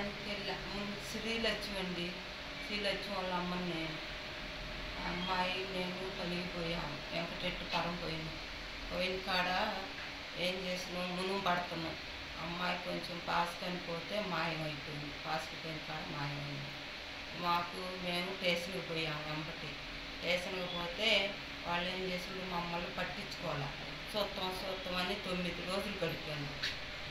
పనికి వెళ్ళా శ్రీలక్ష్మి అండి. శ్రీలక్ష్మి వాళ్ళ అమ్మని నేను, అమ్మాయి నేను పనికి పోయాము. వెంకటెట్టుపురం పోయిన కాడ ఏం చేసినాం, మునుగు పడుతున్నాం. అమ్మాయి కొంచెం పాసుకొని పోతే మాయమైపోయింది. పాసుకు పోయిన కాడ మాయమైంది. మేము స్టేషన్కి పోయాము. వెంపటి స్టేషన్కి పోతే వాళ్ళు ఏం చేసిండ్రు, మమ్మల్ని పట్టించుకోవాలి. చూస్తామని 9 రోజులు గడిపాను.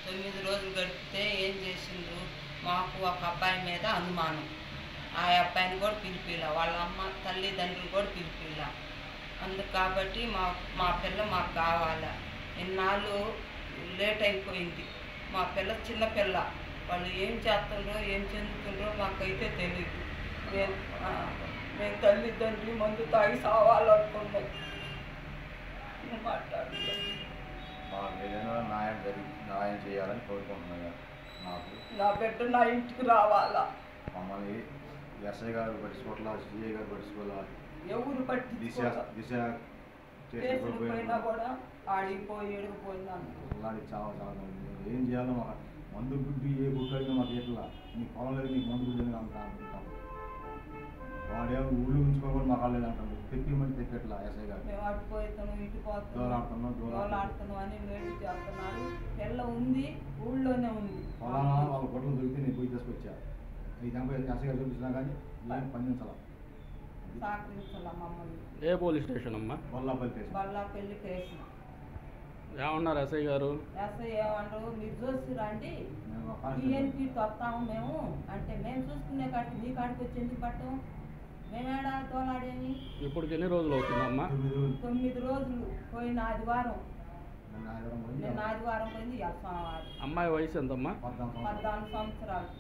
9 రోజులు గడిపితే ఏం చేసిండ్రు, మాకు ఒక అబ్బాయి మీద అనుమానం. ఆ అబ్బాయిని కూడా పిలిపిలా, వాళ్ళ అమ్మ తల్లిదండ్రులు కూడా పిలిపిలా. అందుకు కాబట్టి మా పిల్ల మాకు కావాలా. ఇన్నాళ్ళు లేట్ అయిపోయింది. మా పిల్ల చిన్న పిల్ల, వాళ్ళు ఏం చేస్తుండ్రో ఏం చెందుతుండ్రో మాకైతే తెలియదు. మేము తల్లిదండ్రులు మందు తాగి సావాలనుకున్నాం. మాట్లాడుతున్నాం. న్యాయం చేయాలని కోరుకుంటున్నాను. నా బిడ్డ నా ఇంటికి రావాలా. మమ్మల్ని ఎస్ఐ గారు పట్టించుకోవాలా, సిఐ గారు పట్టించుకోవాలా, ఎవరు దిశ పోయినా కూడా ఆడిపోయి ఎడిగిపోయినాను. అలాంటి చాలా ఏం చేయాలో మాకు మందు గుడ్డు ఏ గుడ్డు అడిగినా మాకు ఎట్లా నీ పొలం లేదు, నీకు మందు గుడ్డు అనుకుంటాం. వాడేమో ఊళ్ళు ఉంచుకోకుండా మాకు వాళ్ళు అంటాడు. తెప్పిమని తెప్పట్లా ఎస్ఐ గారు. మేము అటుపోతాను ఇటు పోతున్నాం అని వేడి చేస్తున్నారు. పిల్ల ఉంది, ఊళ్ళోనే ఉంది. పొలానా వాళ్ళ గొడవలు దొరికితే నేను పోయి తీసుకొచ్చా. ఈ దానిపై ఎస్ఐ గారు చూపించినా కానీ ఏం స్పందించాలా, సహకరించాలా మమ్మల్ని. ఏ పోలీస్ స్టేషన్ అమ్మా? బల్లాపల్లి స్టేషన్. ఏమన్నారు ఎస్ఐ గారు? ఎస్ఐ ఏమన్నారు, మీరు చూసి రండి, ఈఎన్పీకి వస్తాము మేము అంటే, మేము చూసుకునే కాడికి మీ కాడికి వచ్చి ఎందుకు పట్టం, మేమేడా తోలాడేమి. ఇప్పటికి ఎన్ని రోజులు అవుతుందమ్మా? 9 రోజులు. పోయిన ఆదివారం, నేను ఆదివారం పోయింది. అమ్మాయి వయసు ఎంతమ్మా? 14 సంవత్సరాలు.